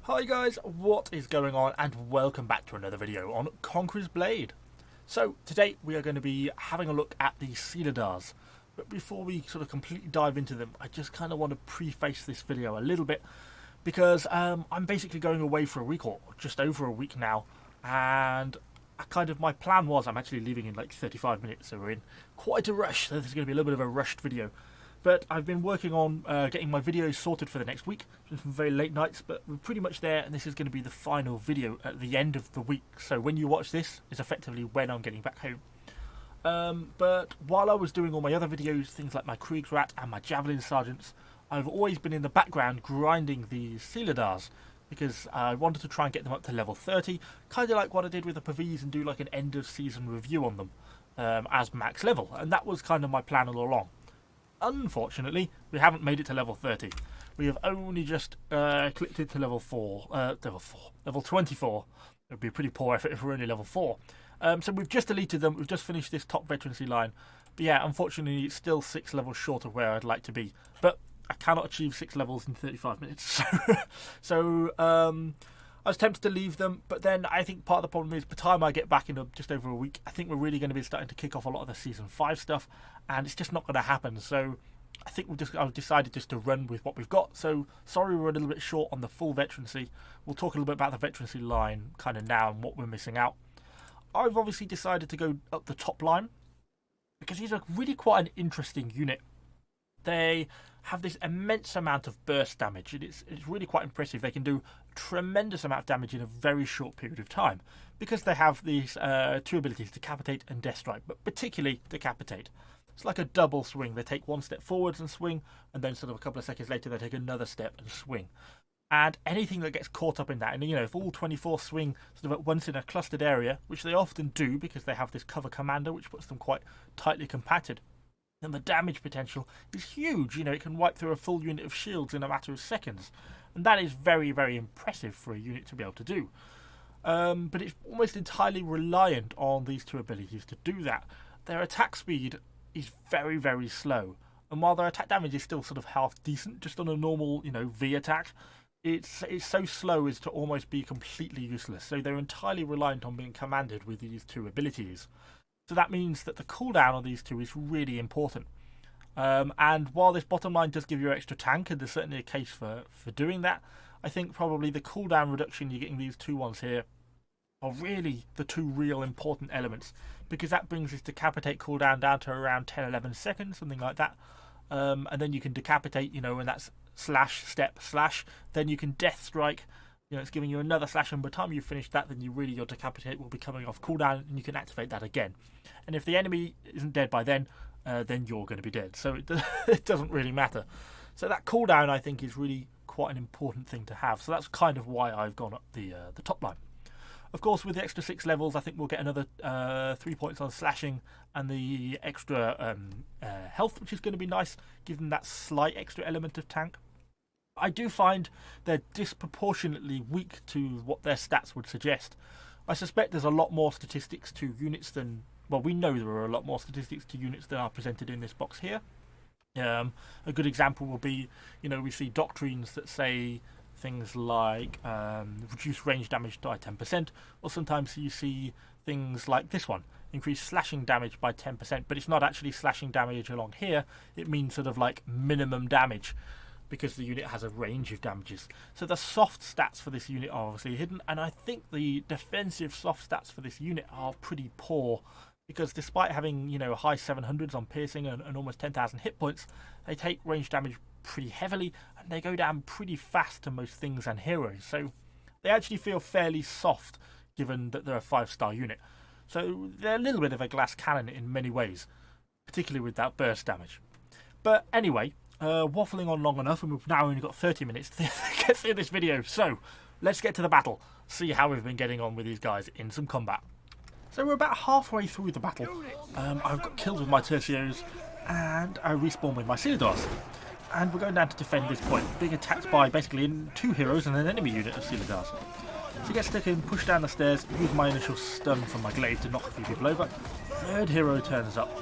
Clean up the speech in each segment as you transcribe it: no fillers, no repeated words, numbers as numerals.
Hi guys, what is going on, and welcome back to another video on Conqueror's Blade. So today we are going to be having a look at the Silahdars, but before we sort of completely dive into them, I just kind of want to preface this video a little bit because I'm basically going away for a week or just over a week now, and my plan was I'm actually leaving in like 35 minutes, so we're in quite a rush, so this is going to be a little bit of a rushed video. But I've been working on getting my videos sorted for the next week. It's been some very late nights, but we're pretty much there, and this is going to be the final video at the end of the week. So when you watch this, is effectively when I'm getting back home. But while I was doing all my other videos, things like my Kriegsrat and my Javelin Sergeants, I've always been in the background grinding the Silahdars, because I wanted to try and get them up to level 30, kind of like what I did with the Pavis, and do like an end of season review on them as max level. And that was kind of my plan all along. Unfortunately, we haven't made it to level 30. We have only just clicked it to level 24. It would be a pretty poor effort if we're only level 4. So we've just deleted them. We've just finished this top veterancy line. But yeah, unfortunately, it's still 6 levels short of where I'd like to be. But I cannot achieve 6 levels in 35 minutes. So I was tempted to leave them, but then I think part of the problem is by the time I get back in just over a week, I think we're really going to be starting to kick off a lot of the Season 5 stuff, and it's just not going to happen. So I think I've decided just to run with what we've got. So sorry we're a little bit short on the full veterancy. We'll talk a little bit about the veterancy line kind of now and what we're missing out. I've obviously decided to go up the top line because these are really quite an interesting unit. They have this immense amount of burst damage, and it's really quite impressive. They can do a tremendous amount of damage in a very short period of time because they have these two abilities, Decapitate and Death Strike, but particularly Decapitate. It's like a double swing. They take one step forwards and swing, and then sort of a couple of seconds later they take another step and swing. And anything that gets caught up in that, and if all 24 swing sort of at once in a clustered area, which they often do because they have this cover commander which puts them quite tightly compacted, and the damage potential is huge. It can wipe through a full unit of shields in a matter of seconds, and that is very, very impressive for a unit to be able to do. But it's almost entirely reliant on these two abilities to do that. Their attack speed is very, very slow, and while their attack damage is still sort of half decent, just on a normal, V attack, it's so slow as to almost be completely useless. So they're entirely reliant on being commanded with these two abilities. So that means that the cooldown on these two is really important. And while this bottom line does give you extra tank, and there's certainly a case for doing that, I think probably the cooldown reduction you're getting these two ones here are really the two real important elements, because that brings this Decapitate cooldown down to around 10-11 seconds, something like that. And then you can Decapitate, and that's slash, step, slash. Then you can Death Strike. It's giving you another slash, and by the time you finish that, then your Decapitate will be coming off cooldown, and you can activate that again. And if the enemy isn't dead by then you're going to be dead. So it doesn't really matter. So that cooldown, I think, is really quite an important thing to have. So that's kind of why I've gone up the top line. Of course, with the extra 6 levels, I think we'll get another 3 points on slashing and the extra health, which is going to be nice, given that slight extra element of tank. I do find they're disproportionately weak to what their stats would suggest. I suspect there's a lot more statistics to units than... Well, we know there are a lot more statistics to units than are presented in this box here. A good example will be, we see doctrines that say things like reduce range damage by 10%, or sometimes you see things like this one, increase slashing damage by 10%, but it's not actually slashing damage along here, it means sort of like minimum damage, because the unit has a range of damages. So the soft stats for this unit are obviously hidden, and I think the defensive soft stats for this unit are pretty poor, because despite having, high 700s on piercing and almost 10,000 hit points, they take range damage pretty heavily, and they go down pretty fast to most things and heroes. So they actually feel fairly soft, given that they're a 5-star unit. So they're a little bit of a glass cannon in many ways, particularly with that burst damage. But anyway, waffling on long enough, and we've now only got 30 minutes to get through this video. So let's get to the battle, see how we've been getting on with these guys in some combat. So we're about halfway through the battle. I've got killed with my tercios, and I respawn with my Silahdars. And we're going down to defend this point, being attacked by basically 2 heroes and an enemy unit of Silahdars. So get stuck in, push down the stairs, use my initial stun from my glaive to knock a few people over. 3rd hero turns up,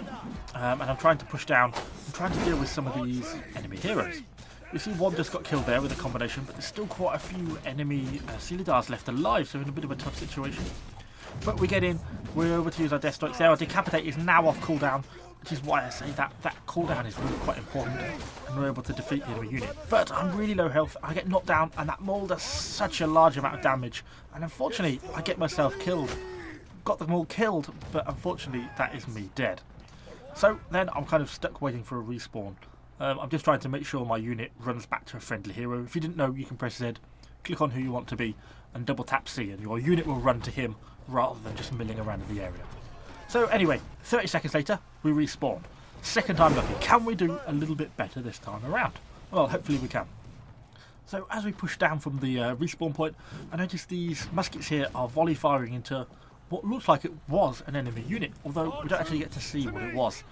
and I'm trying to push down. I'm trying to deal with some of these enemy heroes. We see one just got killed there with a combination, but there's still quite a few enemy Silahdars left alive, so we're in a bit of a tough situation. But we get in, we're able to use our Death Strikes there. Our Decapitate is now off cooldown, which is why I say that cooldown is really quite important, and we're able to defeat the enemy unit. But I'm really low health, I get knocked down, and that maul does such a large amount of damage, and unfortunately I get myself killed. Got them all killed, but unfortunately that is me dead. So then I'm kind of stuck waiting for a respawn. I'm just trying to make sure my unit runs back to a friendly hero. If you didn't know, you can press Z, click on who you want to be, and double tap C, and your unit will run to him rather than just milling around in the area. So anyway, 30 seconds later, we respawn. Second time lucky. Can we do a little bit better this time around? Well, hopefully we can. So as we push down from the respawn point, I notice these muskets here are volley firing into what looks like it was an enemy unit, although we don't actually get to see what it was.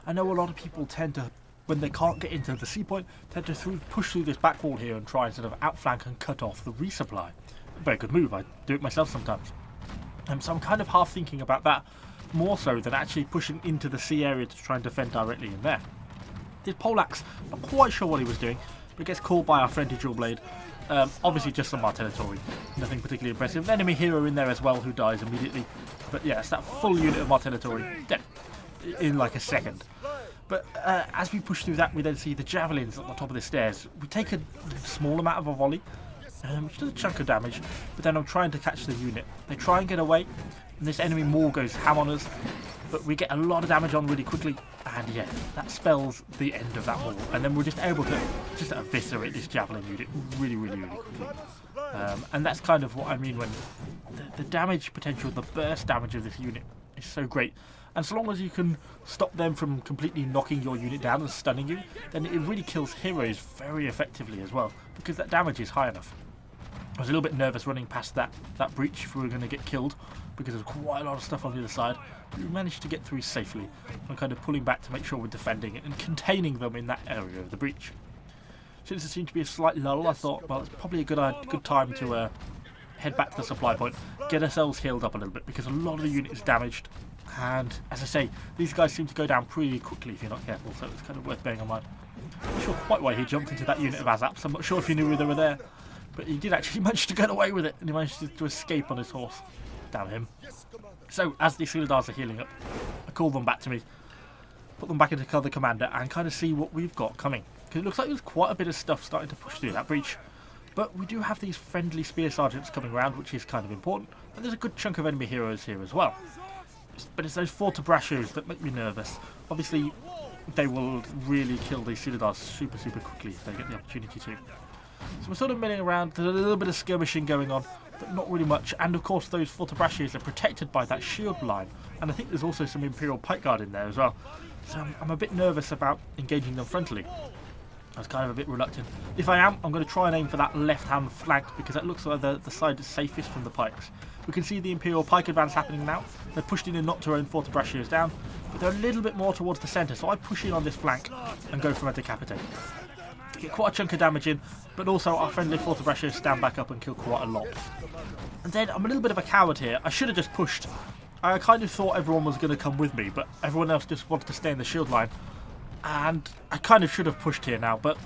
I know a lot of people tend to, when they can't get into the C point, tend to push through this back wall here and try and sort of outflank and cut off the resupply. Very good move, I do it myself sometimes. So I'm kind of half thinking about that, more so than actually pushing into the C area to try and defend directly in there. This poleaxe, not quite sure what he was doing, but gets caught by our friendly dual blade. Obviously just on our territory, nothing particularly impressive. An enemy hero in there as well who dies immediately. But yeah, it's that full unit of our territory dead in like a second. But as we push through that, we then see the javelins at the top of the stairs. We take a small amount of a volley, which does a chunk of damage, but then I'm trying to catch the unit. They try and get away, and this enemy maul goes ham on us, but we get a lot of damage on really quickly, and yeah, that spells the end of that maul, and then we're just able to just eviscerate this javelin unit really quickly. And that's kind of what I mean when the damage potential, the burst damage of this unit is so great. And so long as you can stop them from completely knocking your unit down and stunning you, then it really kills heroes very effectively as well, because that damage is high enough. I was a little bit nervous running past that breach if we were going to get killed, because there's quite a lot of stuff on the other side. But we managed to get through safely, and kind of pulling back to make sure we're defending it and containing them in that area of the breach. Since there seemed to be a slight lull, I thought, well, it's probably a good time to head back to the supply point, get ourselves healed up a little bit, because a lot of the unit is damaged. And as I say, these guys seem to go down pretty quickly if you're not careful, so it's kind of worth bearing in mind. I'm not sure quite why he jumped into that unit of Azaps. I'm not sure if he knew they were there, but he did actually manage to get away with it, and he managed to escape on his horse. Damn him. So as the Silahdars are healing up, I call them back to me, put them back into cover commander, and kind of see what we've got coming. Because it looks like there's quite a bit of stuff starting to push through that breach. But we do have these friendly spear sergeants coming around, which is kind of important, and there's a good chunk of enemy heroes here as well. But it's those Fortebrachos that make me nervous. Obviously, they will really kill these Silahdars super quickly if they get the opportunity to. So we're sort of milling around, there's a little bit of skirmishing going on, but not really much. And of course those Fortebrachos are protected by that shield line, and I think there's also some Imperial Pike Guard in there as well. So I'm a bit nervous about engaging them frontally. I was kind of a bit reluctant. If I am, I'm going to try and aim for that left-hand flank, because that looks like the side is safest from the pikes. We can see the Imperial Pike advance happening now. They're pushed in and knocked our own Fortebrachos down, but they're a little bit more towards the centre, so I push in on this flank and go for a Decapitate. Get quite a chunk of damage in, but also our friendly Fortebrachos stand back up and kill quite a lot. And then I'm a little bit of a coward here. I should have just pushed. I kind of thought everyone was going to come with me, but everyone else just wanted to stay in the shield line. And I kind of should have pushed here now, but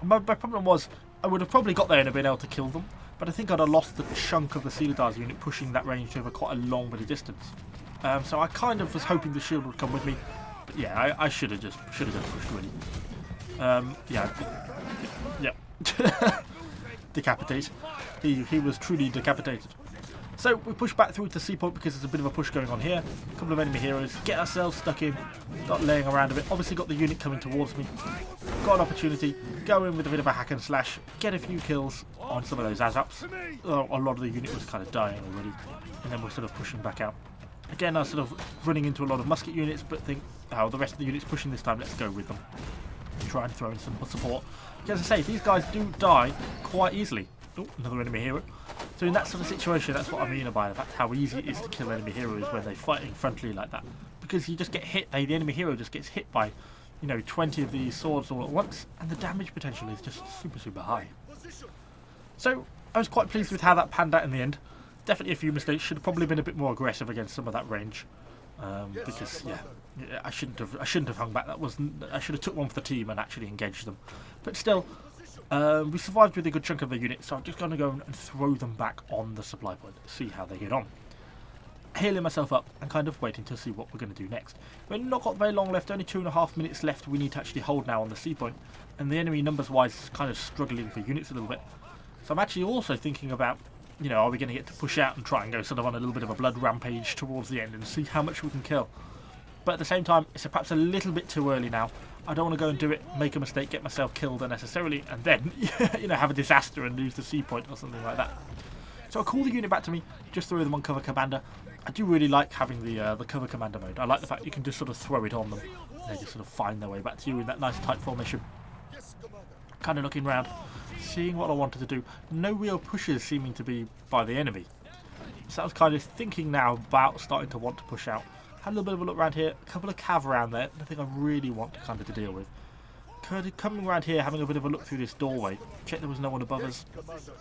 my problem was I would have probably got there and have been able to kill them, but I think I'd have lost the chunk of the Silahdars unit pushing that range over quite a long bit of distance. So I kind of was hoping the shield would come with me, but yeah, I should have just pushed really. Yeah. Decapitate. He was truly decapitated. So we push back through to C point because there's a bit of a push going on here. A couple of enemy heroes. Get ourselves stuck in. Start laying around a bit. Obviously got the unit coming towards me. Got an opportunity. Go in with a bit of a hack and slash. Get a few kills on some of those Azaps. A lot of the unit was kind of dying already. And then we're sort of pushing back out. Again, I was sort of running into a lot of musket units, but think, oh, the rest of the units pushing this time, let's go with them. Try and throw in some support. As I say, these guys do die quite easily. Oh, another enemy hero. So in that sort of situation, that's what I mean by the fact how easy it is to kill enemy heroes when they're fighting frontally like that. Because you just get hit, the enemy hero just gets hit by, 20 of these swords all at once, and the damage potential is just super high. So I was quite pleased with how that panned out in the end. Definitely a few mistakes. Should have probably been a bit more aggressive against some of that range. Because I shouldn't have hung back. I should have took one for the team and actually engaged them. But still, We survived with a good chunk of the unit, so I'm just going to go and throw them back on the supply point, see how they get on. Healing myself up and kind of waiting to see what we're going to do next. We've not got very long left, only 2.5 minutes left we need to actually hold now on the sea point, and the enemy numbers wise is kind of struggling for units a little bit. So I'm actually also thinking about, you know, are we going to get to push out and try and go sort of on a little bit of a blood rampage towards the end and see how much we can kill. But at the same time, it's perhaps a little bit too early now. I don't want to go and do it, make a mistake, get myself killed unnecessarily, and then, you know, have a disaster and lose the sea point or something like that. So I'll call the unit back to me, just throw them on cover commander. I do really like having the cover commander mode. I like the fact you can just sort of throw it on them, and they just sort of find their way back to you in that nice tight formation. Kind of looking around, seeing what I wanted to do. No real pushes seeming to be by the enemy. So I was kind of thinking now about starting to want to push out. Had a little bit of a look around here, a couple of cav around there, nothing I really want to kind of to deal with. Coming around here, having a bit of a look through this doorway, check there was no one above us.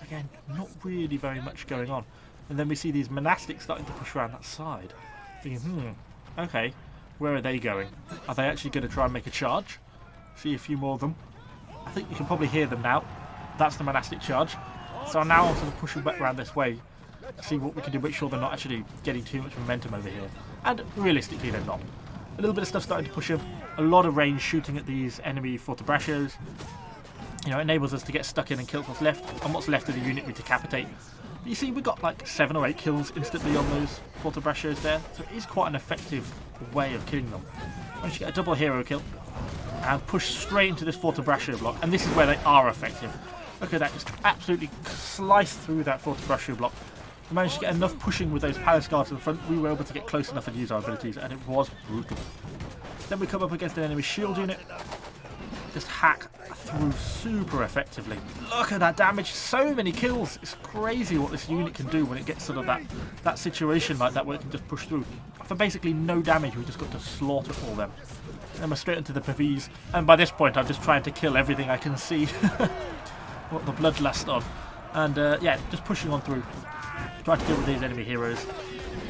Again, not really very much going on. And then we see these monastics starting to push around that side. Thinking, okay, where are they going? Are they actually going to try and make a charge? See a few more of them. I think you can probably hear them now. That's the monastic charge. So now I'm sort of pushing back around this way, see what we can do, make sure they're not actually getting too much momentum over here. And realistically, they're not. A little bit of stuff starting to push them. A lot of range shooting at these enemy fortebrachos. You know, it enables us to get stuck in and kill what's left. And what's left of the unit we decapitate. But you see, we got like 7 or 8 kills instantly on those fortebrachos there. So it is quite an effective way of killing them. Once you get a double hero kill and push straight into this fortebracho block. And this is where they are effective. Look at that, just absolutely slice through that fortebracho block. We managed to get enough pushing with those palace guards in the front. We were able to get close enough and use our abilities, and it was brutal. Then we come up against an enemy shield unit. Just hack through super effectively. Look at that damage, so many kills. It's crazy what this unit can do when it gets sort of that situation like that where it can just push through. For basically no damage, we just got to slaughter all them. Then we're straight into the pavis, and by this point I'm just trying to kill everything I can see. What the bloodlust on. And yeah, just pushing on through. Trying to deal with these enemy heroes.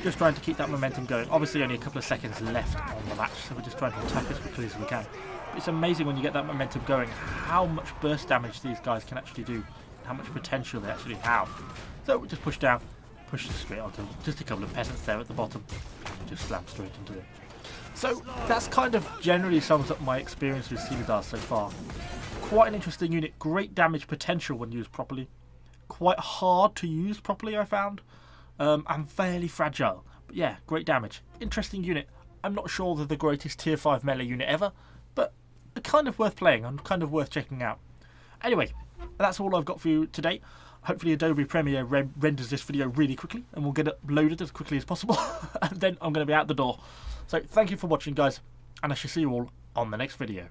Just trying to keep that momentum going. Obviously only a couple of seconds left on the match, so we're just trying to attack as quickly as we can. But it's amazing when you get that momentum going, how much burst damage these guys can actually do, and how much potential they actually have. So we just push down, push straight onto just a couple of peasants there at the bottom, just slam straight into it. So that's kind of generally sums up my experience with Silahdars so far. Quite an interesting unit, great damage potential when used properly. Quite hard to use properly, I found. And fairly fragile. But yeah, great damage. Interesting unit. I'm not sure they're the greatest tier 5 melee unit ever, but kind of worth playing and kind of worth checking out. Anyway, that's all I've got for you today. Hopefully Adobe Premiere renders this video really quickly and we'll get it loaded as quickly as possible. And then I'm going to be out the door. So thank you for watching, guys, and I shall see you all on the next video.